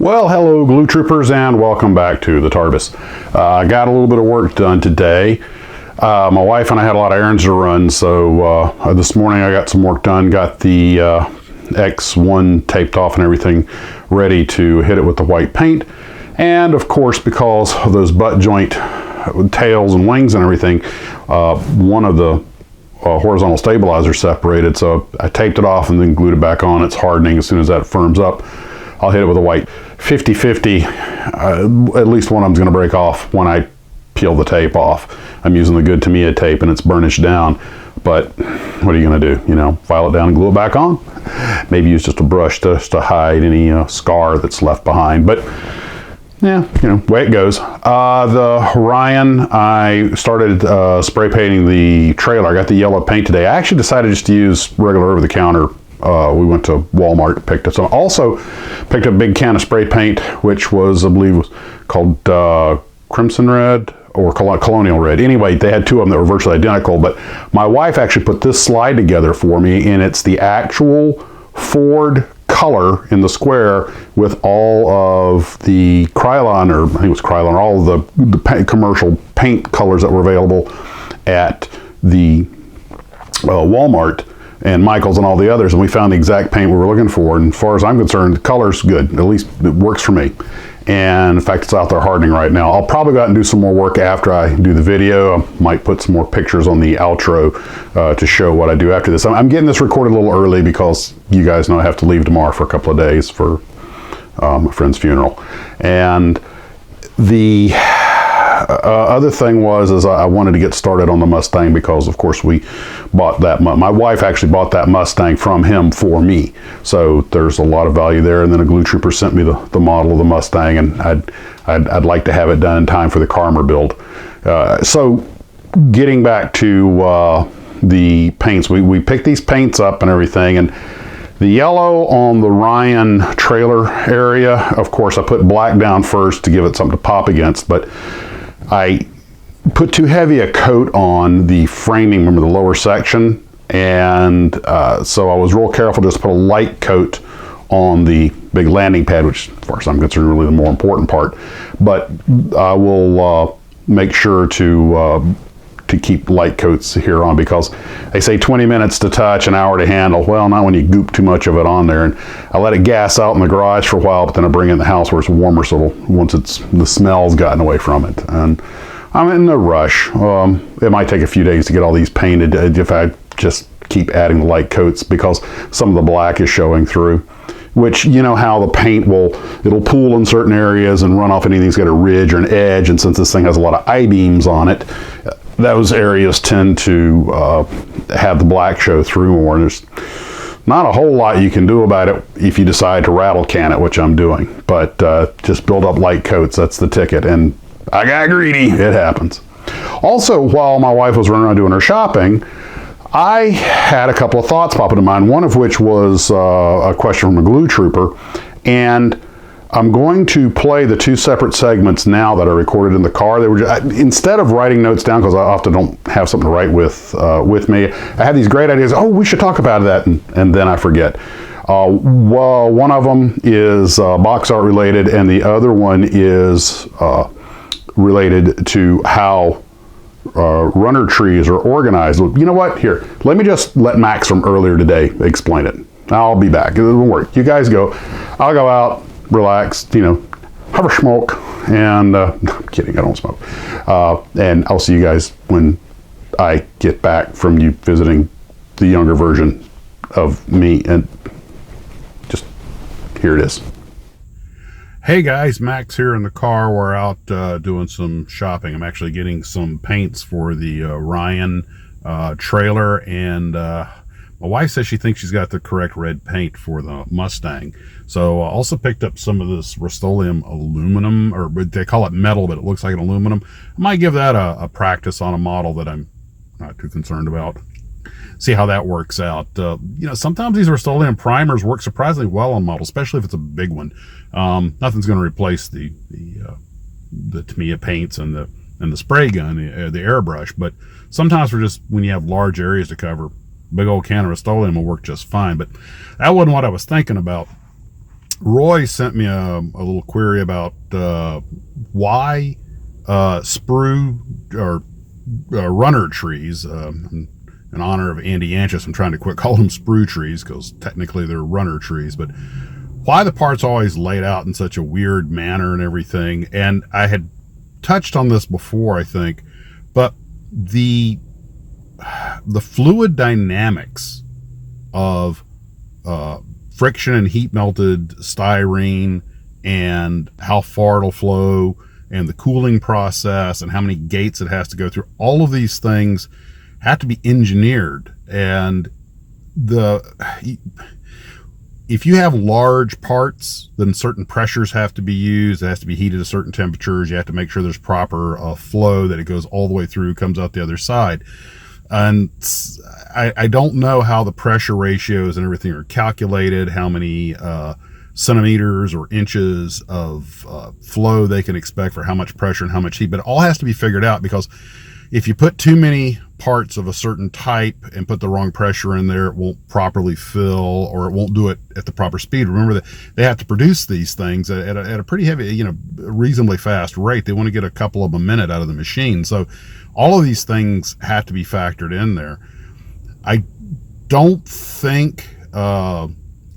Well, hello glue troopers and welcome back to the TARDIS. I got a little bit of work done today. My wife and I had a lot of errands to run, so this morning I got some work done, got the X1 taped off and everything ready to hit it with the white paint. And of course, because of those butt joint tails and wings and everything, one of the horizontal stabilizers separated, so I taped it off and then glued it back on. It's hardening. As soon as that firms up, I'll hit it with a white 50-50. At least one of them's going to break off when I peel the tape off. I'm using the good Tamiya tape and it's burnished down, but what are you going to do? You know, file it down and glue it back on. Maybe use just a brush to hide any scar that's left behind, but yeah, you know, way it goes. The Ryan, I started spray painting the trailer. I got the yellow paint today. I actually decided just to use regular over-the-counter. We went to Walmart, picked up some. Also picked up a big can of spray paint, which was, I believe, was called Crimson Red or Colonial Red. Anyway, they had two of them that were virtually identical, but my wife actually put this slide together for me, and it's the actual Ford color in the square with all of the Krylon, or I think it was Krylon, all of the commercial paint colors that were available at the Walmart and Michael's and all the others, and we found the exact paint we were looking for. And as far as I'm concerned, the color's good. At least it works for me. And in fact, it's out there hardening right now. I'll probably go out and do some more work after I do the video. I might put some more pictures on the outro to show what I do after this. I'm getting this recorded a little early because you guys know I have to leave tomorrow for a couple of days for my friend's funeral. And the other thing was I wanted to get started on the Mustang because, of course, we bought that. My wife actually bought that Mustang from him for me, so there's a lot of value there. And then a glue trooper sent me the model of the Mustang, and I'd like to have it done in time for the Karmer build. So getting back to the paints, we picked these paints up and everything, and the yellow on the Ryan trailer area, of course, I put black down first to give it something to pop against, but I put too heavy a coat on the framing, remember the lower section, and so I was real careful just to put a light coat on the big landing pad, which as far as I'm concerned really the more important part, but I will make sure to keep light coats here on, because they say 20 minutes to touch, an hour to handle. Well, not when you goop too much of it on there. And I let it gas out in the garage for a while, but then I bring it in the house where it's warmer, so once the smell's gotten away from it. And I'm in no rush. It might take a few days to get all these painted if I just keep adding the light coats, because some of the black is showing through, which, you know how the paint it'll pool in certain areas and run off anything that's got a ridge or an edge. And since this thing has a lot of I-beams on it, those areas tend to have the black show through more. And there's not a whole lot you can do about it if you decide to rattle can it, which I'm doing. But just build up light coats. That's the ticket. And I got greedy. It happens. Also, while my wife was running around doing her shopping, I had a couple of thoughts pop into mind, one of which was a question from a glue trooper. And I'm going to play the two separate segments now that I recorded in the car. They were instead of writing notes down, because I often don't have something to write with me, I had these great ideas. Oh, we should talk about that, and then I forget. Well, one of them is box art related, and the other one is related to how runner trees are organized. You know what? Here, let me just let Max from earlier today explain it. I'll be back. It won't work. You guys go. I'll go out, relax, you know, have a smoke, and I'm kidding, I don't smoke. And I'll see you guys when I get back from you visiting the younger version of me. And just here it is. Hey guys, Max here in the car. We're out doing some shopping. I'm actually getting some paints for the Ryan trailer, and my wife says she thinks she's got the correct red paint for the Mustang. So I also picked up some of this Rust-Oleum aluminum, or they call it metal, but it looks like an aluminum. I might give that a practice on a model that I'm not too concerned about. See how that works out. You know, sometimes these Rust-Oleum primers work surprisingly well on models, especially if it's a big one. Nothing's going to replace the Tamiya paints and the spray gun, the airbrush, but sometimes for just when you have large areas to cover, big old can of Rust-Oleum will work just fine. But that wasn't what I was thinking about. Roy sent me a little query about why Sprue or runner trees, in honor of Andy Anchus, I'm trying to quit calling them Sprue trees because technically they're runner trees, but why the parts always laid out in such a weird manner and everything. And I had touched on this before, I think, but the fluid dynamics of friction and heat melted styrene and how far it'll flow and the cooling process and how many gates it has to go through, all of these things have to be engineered. And if you have large parts, then certain pressures have to be used. It has to be heated at certain temperatures. You have to make sure there's proper flow, that it goes all the way through, comes out the other side. And I don't know how the pressure ratios and everything are calculated, how many centimeters or inches of flow they can expect for how much pressure and how much heat, but it all has to be figured out, because if you put too many parts of a certain type and put the wrong pressure in there, it won't properly fill, or it won't do it at the proper speed. Remember that they have to produce these things at a pretty heavy, reasonably fast rate. They want to get a couple of a minute out of the machine. So all of these things have to be factored in there. I don't think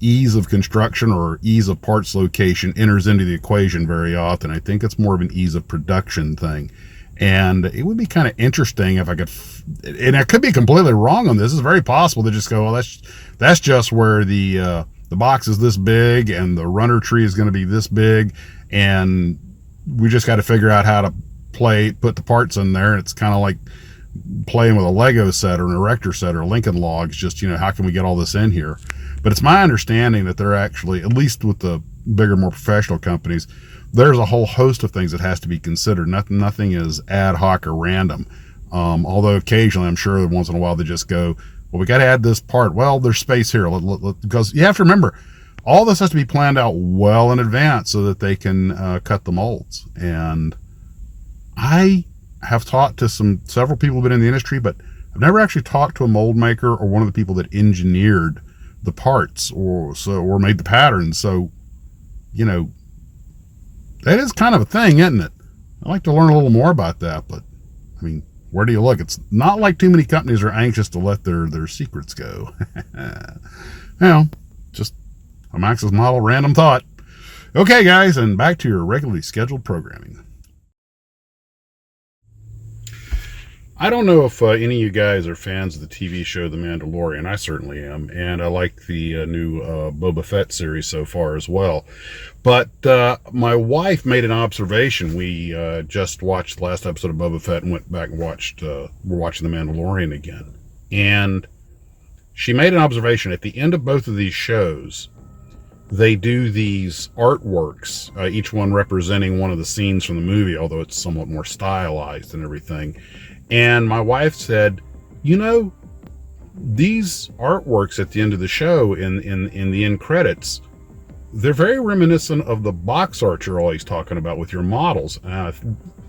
ease of construction or ease of parts location enters into the equation very often. I think it's more of an ease of production thing. And it would be kind of interesting if I could, and I could be completely wrong on this. It's very possible to just go, well, that's just where the box is this big and the runner tree is going to be this big, and we just got to figure out how to put the parts in there. It's kind of like playing with a Lego set or an erector set or Lincoln Logs. Just, how can we get all this in here? But it's my understanding that they're actually, at least with the bigger, more professional companies, there's a whole host of things that has to be considered. Nothing is ad hoc or random. Although occasionally, I'm sure that once in a while they just go, well, we got to add this part. Well, there's space here. Because you have to remember, all this has to be planned out well in advance so that they can cut the molds. And I have talked to several people who've been in the industry, but I've never actually talked to a mold maker or one of the people that engineered the parts or made the patterns. So, that is kind of a thing, isn't it? I'd like to learn a little more about that, but I mean, where do you look? It's not like too many companies are anxious to let their secrets go. Just a Max's model random thought. Okay, guys, and back to your regularly scheduled programming. I don't know if any of you guys are fans of the TV show The Mandalorian. I certainly am, and I like the new Boba Fett series so far as well. But my wife made an observation. We just watched the last episode of Boba Fett and went back and we're watching The Mandalorian again. And she made an observation. At the end of both of these shows, they do these artworks, each one representing one of the scenes from the movie, although it's somewhat more stylized and everything. And my wife said, these artworks at the end of the show in the end credits, they're very reminiscent of the box art you're always talking about with your models.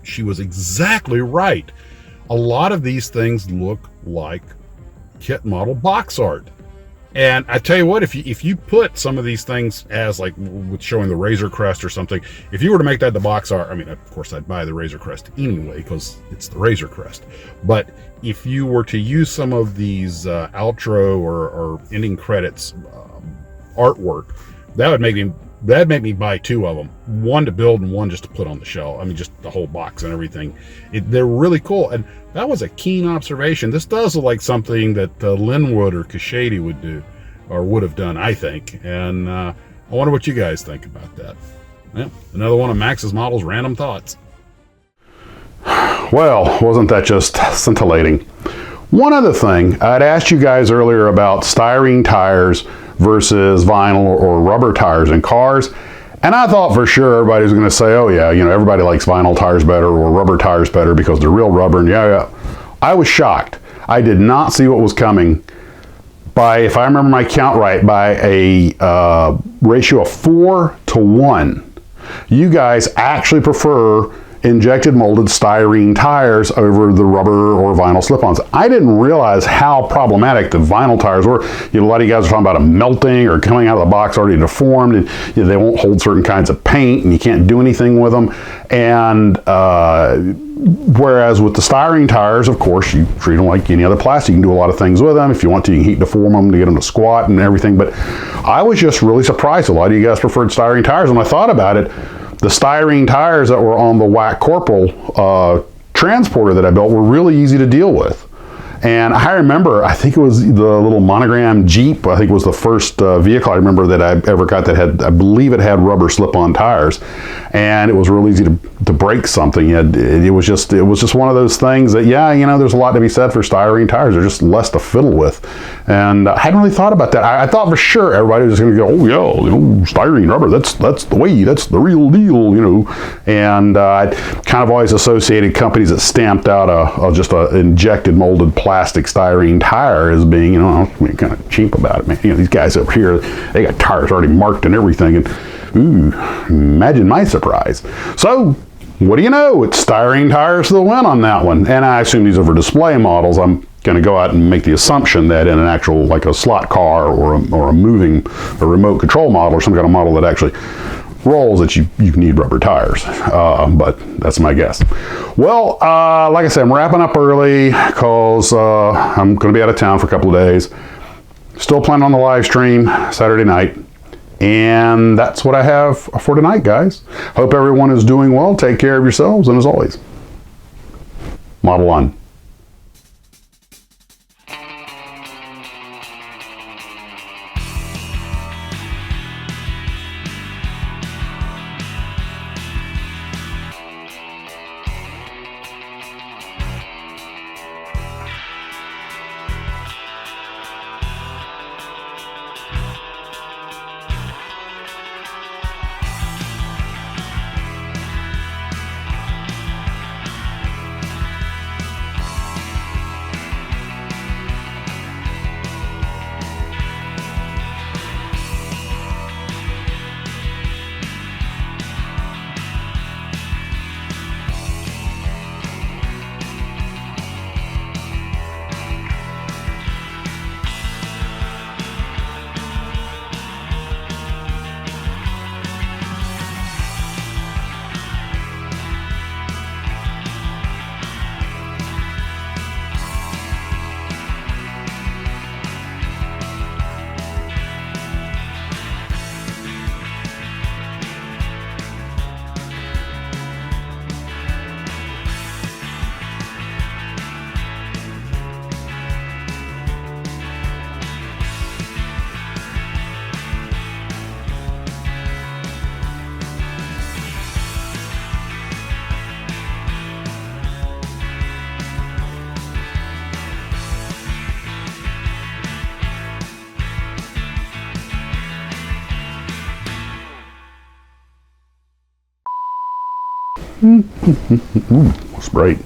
She was exactly right. A lot of these things look like kit model box art. And I tell you what, if you put some of these things as like with showing the Razor Crest or something, if you were to make that the box art, I mean, of course I'd buy the Razor Crest anyway because it's the Razor Crest. But if you were to use some of these outro or ending credits artwork, that'd make me buy two of them, one to build and one just to put on the shelf. I mean, just the whole box and everything. They're really cool. And that was a keen observation. This does look like something that Linwood or Cashady would do, or would have done, I think. And I wonder what you guys think about that. Well, another one of Max's Models Random Thoughts. Well, wasn't that just scintillating? One other thing, I'd asked you guys earlier about styrene tires versus vinyl or rubber tires in cars. And I thought for sure everybody was going to say, oh yeah, everybody likes vinyl tires better or rubber tires better because they're real rubber. And yeah. I was shocked. I did not see what was coming by, if I remember my count right, by a ratio of 4 to 1. You guys actually prefer injected molded styrene tires over the rubber or vinyl slip-ons. I didn't realize how problematic the vinyl tires were. A lot of you guys are talking about them melting or coming out of the box already deformed, and they won't hold certain kinds of paint, and you can't do anything with them. And whereas with the styrene tires, of course, you treat them like any other plastic. You can do a lot of things with them. If you want to, you can heat deform them to get them to squat and everything. But I was just really surprised. A lot of you guys preferred styrene tires. When I thought about it, the styrene tires that were on the WAC Corporal transporter that I built were really easy to deal with. And I remember, I think it was the little monogram Jeep, I think it was the first vehicle I remember that I ever got that had, I believe it had rubber slip-on tires. And it was real easy to break something. It was just one of those things that, yeah, there's a lot to be said for styrene tires. They're just less to fiddle with. And I hadn't really thought about that. I thought for sure everybody was going to go, oh yeah, styrene rubber, that's the way, that's the real deal, And I kind of always associated companies that stamped out just a injected molded plastic styrene tire as being, kind of cheap about it, man. These guys over here, they got tires already marked and everything, and ooh, imagine my surprise. So, what do you know? It's styrene tires to the win on that one. And I assume these are for display models. I'm going to go out and make the assumption that in an actual, like a slot car or a remote control model or some kind of model that actually rolls, that you need rubber tires, but that's my guess. Well, like I said, I'm wrapping up early because I'm going to be out of town for a couple of days. Still planning on the live stream Saturday night, and that's what I have for tonight, guys. Hope everyone is doing well. Take care of yourselves, and as always, model on. Ooh, that's bright.